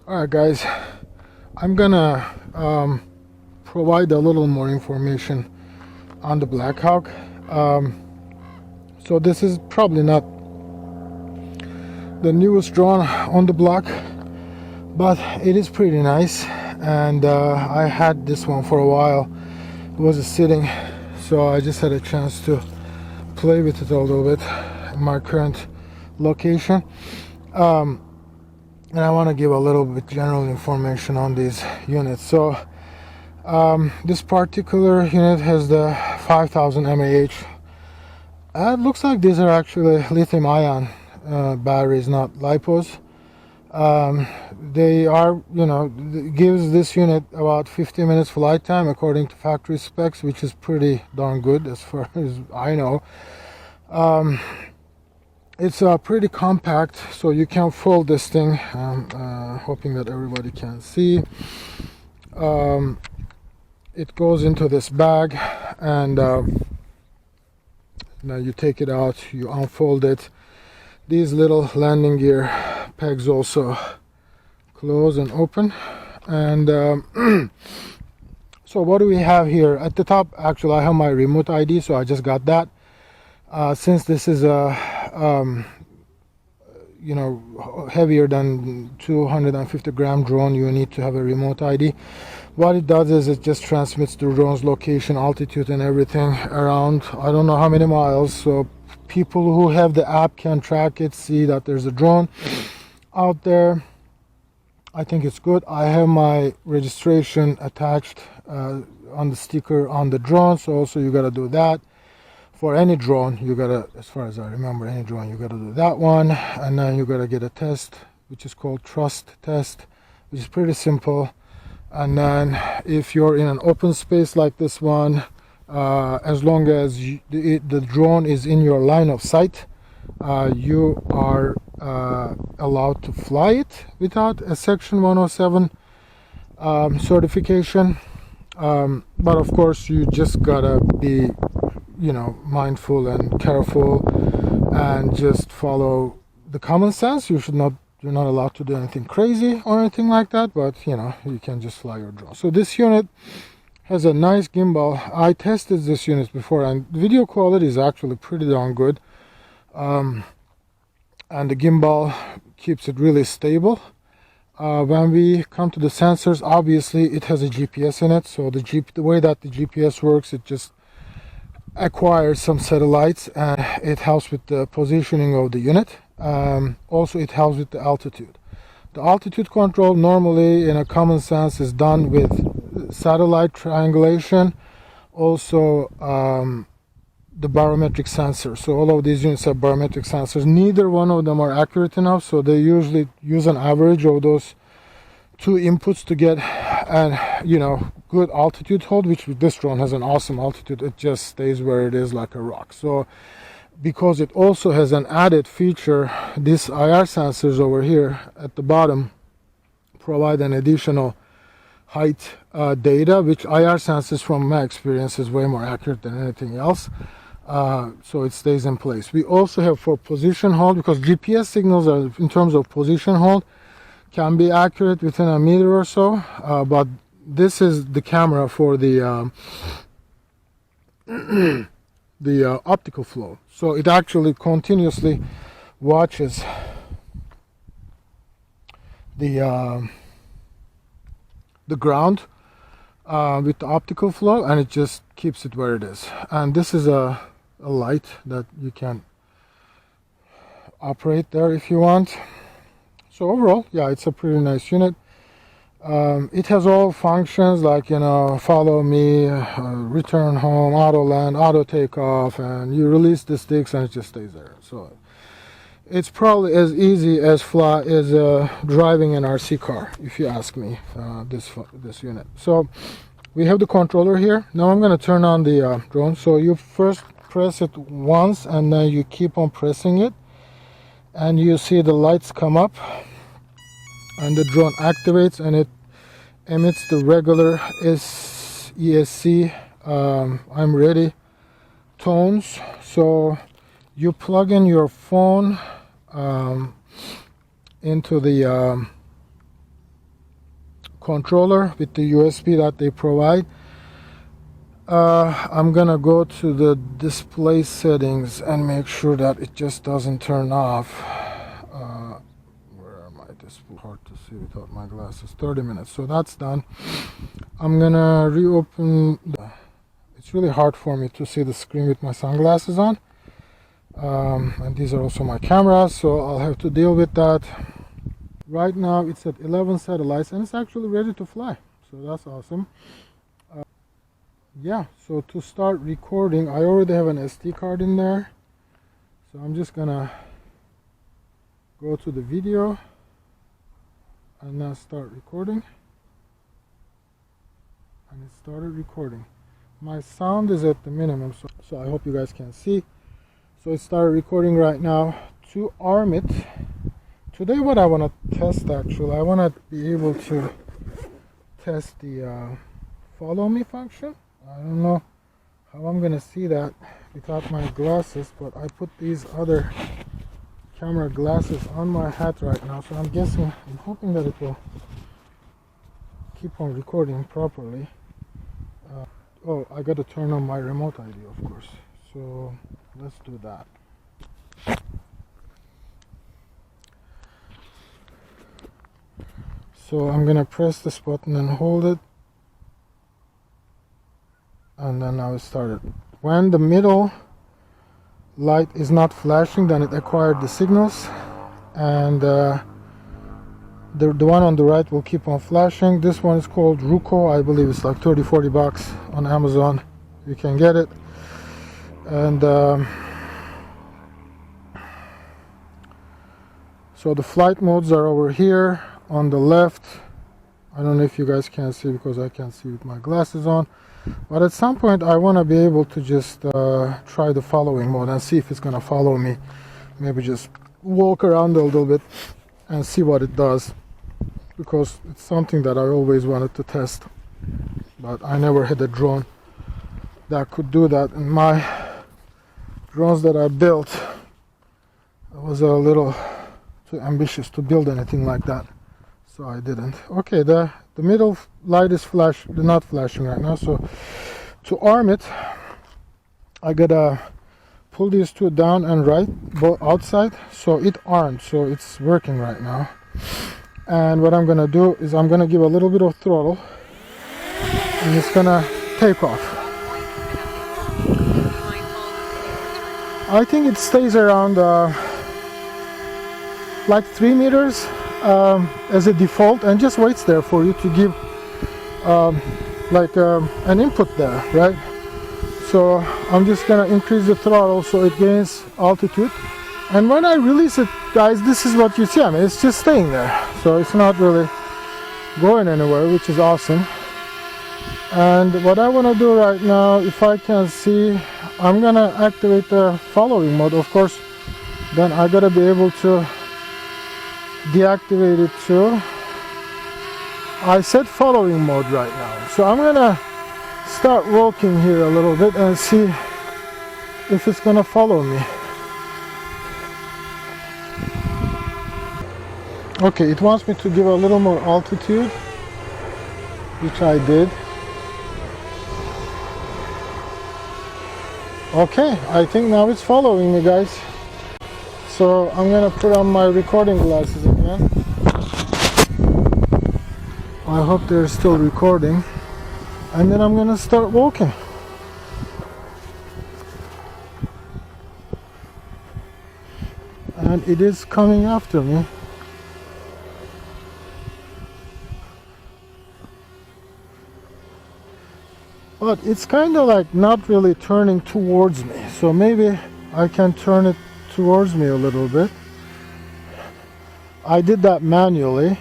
Alright guys, I'm gonna provide a little more information on the BlackHawk. So this is probably not the newest drone on the block, but it is pretty nice, and I had this one for a while. It was sitting, so I just had a chance to play with it a little bit in my current location. And I want to give a little bit general information on these units. So this particular unit has the 5000 mAh. It looks like these are actually lithium ion batteries, not lipos. They are, gives this unit about 50 minutes flight time according to factory specs, which is pretty darn good as far as I know. It's pretty compact, so you can fold this thing. Hoping that everybody can see. It goes into this bag, and now you take it out, you unfold it. These little landing gear pegs also close and open. And so what do we have here at the top? Actually, I have my remote ID, so I just got that. Since this is a heavier than 250-gram drone, you need to have a remote ID. What it does is it just transmits the drone's location, altitude, and everything around I don't know how many miles, so people who have the app can track it, see that there's a drone out there. I think it's good. I have my registration attached on the sticker on the drone, so also you gotta do that. For any drone, you gotta, as far as I remember, any drone, you gotta do that one, and then you gotta get a test, which is called trust test, which is pretty simple. And then if you're in an open space like this one, as long as the drone is in your line of sight, you are allowed to fly it without a Section 107 certification. But of course, you just gotta be mindful and careful and just follow the common sense. You're not allowed to do anything crazy or anything like that, but you can just fly your drone. So this unit has a nice gimbal. I tested this unit before, and video quality is actually pretty darn good, and the gimbal keeps it really stable. When we come to the sensors, obviously it has a GPS in it, so the way that the GPS works, it just acquires some satellites, and it helps with the positioning of the unit. Also, it helps with the altitude. The altitude control normally, in a common sense, is done with satellite triangulation. Also, the barometric sensor. So all of these units have barometric sensors. Neither one of them are accurate enough, so they usually use an average of those two inputs to get an good altitude hold, which this drone has an awesome altitude. It just stays where it is like a rock. So because it also has an added feature, these IR sensors over here at the bottom provide an additional height data, which IR sensors from my experience is way more accurate than anything else. So it stays in place. We also have for position hold, because GPS signals are, in terms of position hold, can be accurate within a meter or so, but this is the camera for the the optical flow. So it actually continuously watches the ground with the optical flow, and it just keeps it where it is. And this is a light that you can operate there if you want. So overall, yeah, it's a pretty nice unit. It has all functions like, follow me, return home, auto land, auto takeoff, and you release the sticks and it just stays there. So it's probably as easy as driving an RC car, if you ask me, this unit. So we have the controller here. Now I'm going to turn on the drone. So you first press it once, and then you keep on pressing it, and you see the lights come up, and the drone activates, and it emits the regular ESC I'm ready tones. So you plug in your phone into the controller with the USB that they provide. I'm gonna go to the display settings and make sure that it just doesn't turn off. Where are my display? Hard to see without my glasses. 30 minutes, so that's done. I'm gonna reopen. It's really hard for me to see the screen with my sunglasses on. And these are also my cameras, so I'll have to deal with that. Right now it's at 11 satellites and it's actually ready to fly, so that's awesome. Yeah, so to start recording, I already have an SD card in there, so I'm just gonna go to the video and now start recording. And it started recording. My sound is at the minimum, so I hope you guys can see. So it started recording right now. To arm it, today what I want to test, actually, I want to be able to test the follow me function. I don't know how I'm gonna see that without my glasses, but I put these other camera glasses on my hat right now, so I'm hoping that it will keep on recording properly. Oh, I gotta turn on my remote ID, of course, so let's do that. So I'm gonna press this button and hold it, and then now it started. When the middle light is not flashing, then it acquired the signals, and the one on the right will keep on flashing. This one is called Ruko. I believe it's like 30-40 bucks on Amazon. You can get it. And so the flight modes are over here on the left. I don't know if you guys can see because I can't see with my glasses on. But at some point I want to be able to just try the following mode and see if it's going to follow me. Maybe just walk around a little bit and see what it does, because it's something that I always wanted to test, but I never had a drone that could do that. And my drones that I built, I was a little too ambitious to build anything like that, so I didn't. Okay, the middle light is not flashing right now, so to arm it I gotta pull these two down and right, both outside, so it armed, so it's working right now. And what I'm gonna do is I'm gonna give a little bit of throttle and it's gonna take off. I think it stays around like 3 meters as a default, and just waits there for you to give an input there, right? So I'm just gonna increase the throttle so it gains altitude, and when I release it, guys, this is what you see. I mean, it's just staying there, so it's not really going anywhere, which is awesome. And what I want to do right now, if I can see, I'm gonna activate the following mode. Of course, then I gotta be able to deactivate it too. I set following mode right now, so I'm gonna start walking here a little bit and see if it's gonna follow me. Okay, it wants me to give a little more altitude, which I did. Okay, I think now it's following me, guys. So I'm gonna put on my recording glasses again. I hope they're still recording. And then I'm gonna start walking. And it is coming after me. But it's kind of like not really turning towards me. So maybe I can turn it towards me a little bit. I did that manually.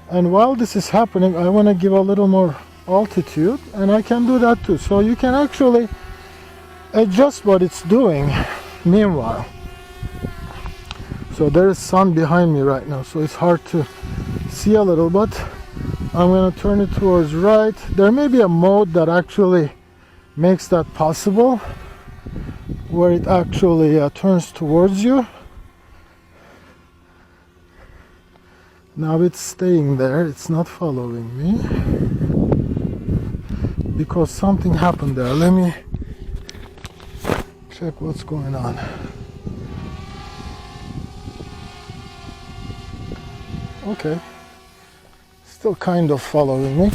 And while this is happening, I want to give a little more altitude, and I can do that too. So you can actually adjust what it's doing meanwhile. So there is sun behind me right now, so it's hard to see a little, but I'm going to turn it towards right. There may be a mode that actually makes that possible, where it actually turns towards you. Now it's staying there, it's not following me because something happened there. Let me check what's going on. Okay, still kind of following me.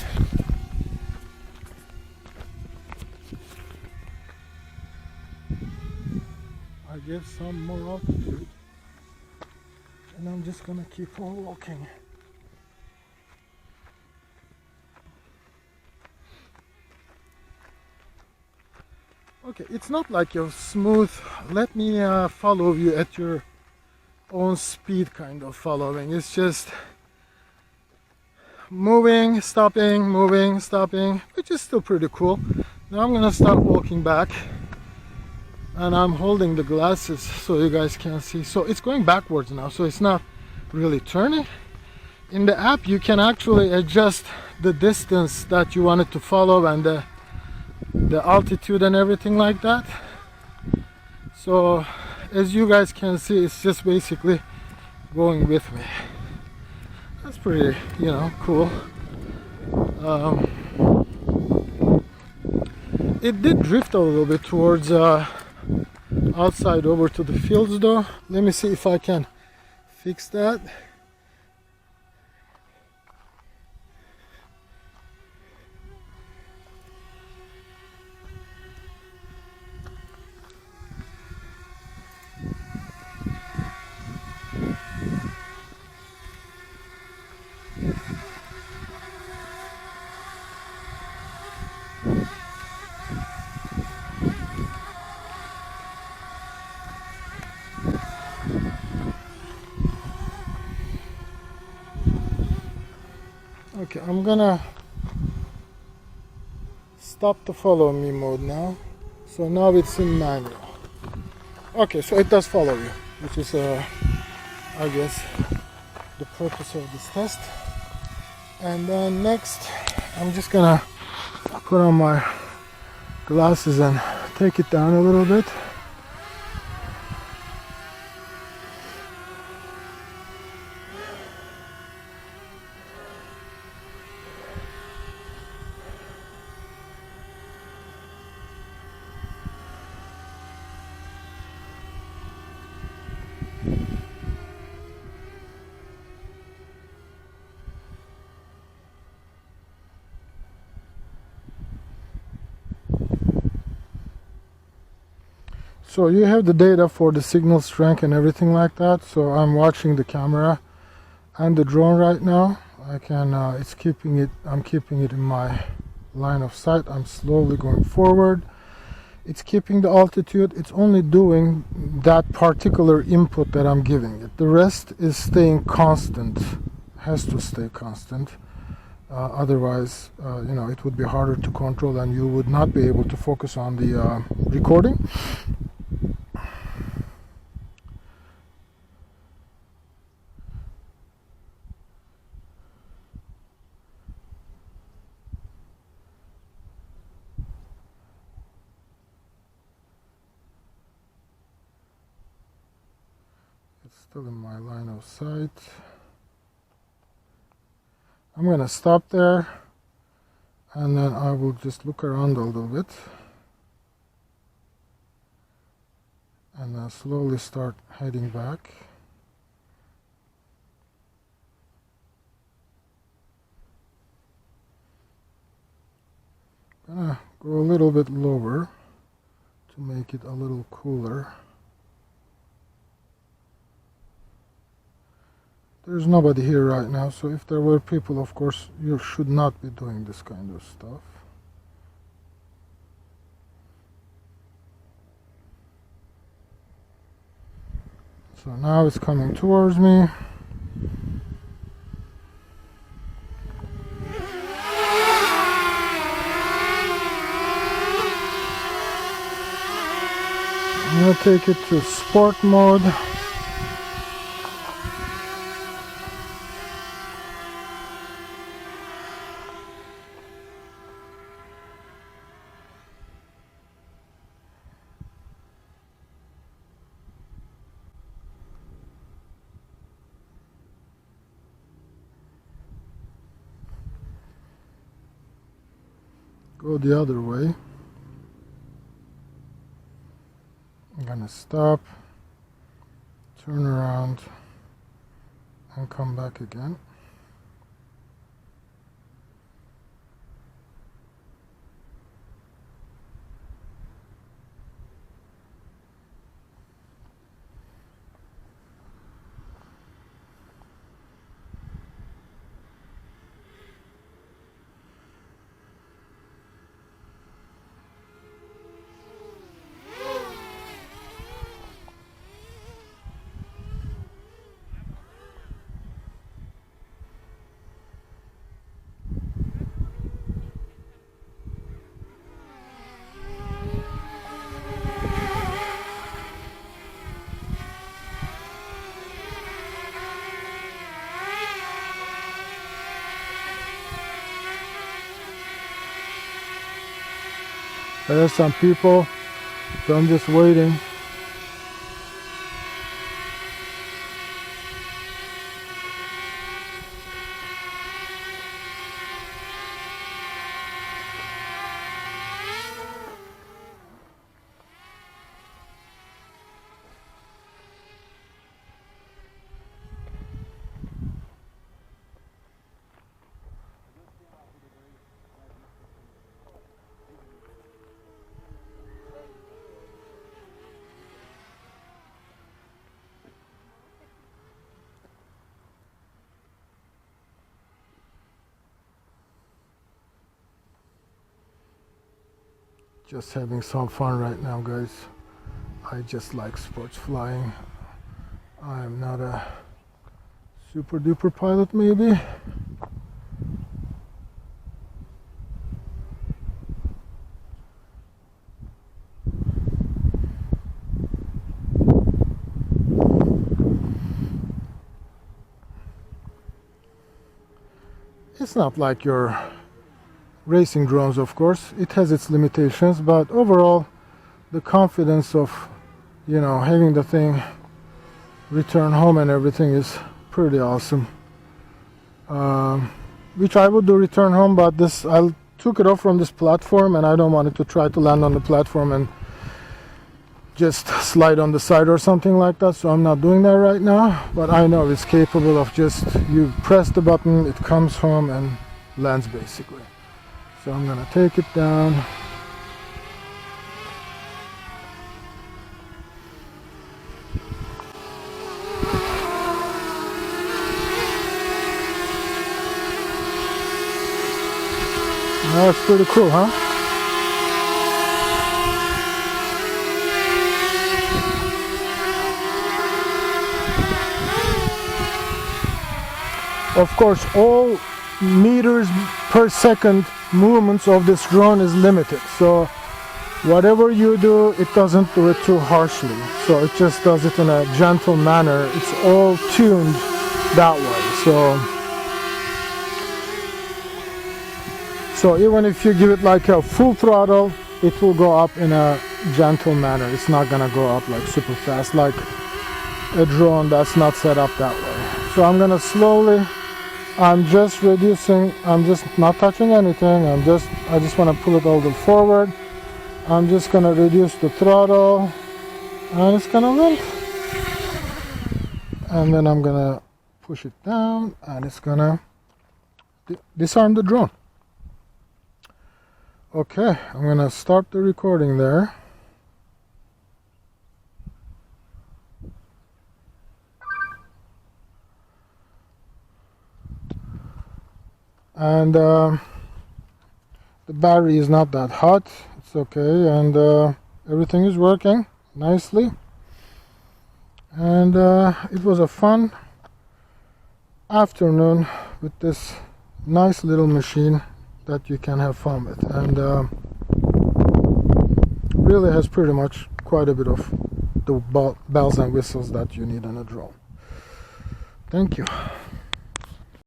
I get some more altitude and I'm just gonna keep on walking. Okay, it's not like you're smooth. Let me follow you at your own speed kind of following. It's just moving, stopping, which is still pretty cool. Now I'm gonna start walking back and I'm holding the glasses so you guys can see. So it's going backwards now, so it's not really turning. In the app you can actually adjust the distance that you want it to follow and the altitude and everything like that. So as you guys can see, it's just basically going with me. That's pretty, you know, cool. It did drift a little bit towards outside over to the fields though. Let me see if I can fix that. Okay, I'm gonna stop the follow me mode now. So now it's in manual. Okay, so it does follow you, which is I guess the purpose of this test. And then next I'm just gonna put on my glasses and take it down a little bit. So you have the data for the signal strength and everything like that. So I'm watching the camera and the drone right now. I can it's keeping it, I'm keeping it in my line of sight. I'm slowly going forward. It's keeping the altitude. It's only doing that particular input that I'm giving it. The rest is staying constant, has to stay constant. Otherwise, you know, it would be harder to control and you would not be able to focus on the recording. It's still in my line of sight. I'm gonna stop there and then I will just look around a little bit and then slowly start heading back. Gonna go a little bit lower to make it a little cooler. There's nobody here right now, so if there were people, of course, you should not be doing this kind of stuff. So now it's coming towards me. I'm gonna take it to sport mode. go the other way. I'm gonna stop, turn around, and come back again. There's some people, so I'm just waiting. Just having some fun right now, guys. I just like sports flying. I'm not a super duper pilot, maybe. It's not like your racing drones, of course. It has its limitations, but overall the confidence of, you know, having the thing return home and everything is pretty awesome. Which I would do return home, but this, I took it off from this platform and I don't want it to try to land on the platform and just slide on the side or something like that, so I'm not doing that right now. But I know it's capable of just, you press the button, it comes home and lands basically. So I'm gonna take it down. That's pretty cool, huh? Of course, all meters per second movements of this drone is limited, so whatever you do, it doesn't do it too harshly, so it just does it in a gentle manner. It's all tuned that way, so even if you give it like a full throttle, it will go up in a gentle manner. It's not gonna go up like super fast like a drone that's not set up that way. So I'm gonna slowly, I'm just reducing, I'm just not touching anything, I just want to pull it a little forward. I'm just going to reduce the throttle and it's going to land. And then I'm going to push it down and it's going to disarm the drone. Okay, I'm going to start the recording there. And the battery is not that hot, it's okay, and everything is working nicely. And it was a fun afternoon with this nice little machine that you can have fun with, and really has pretty much quite a bit of the bells and whistles that you need on a drone. Thank you.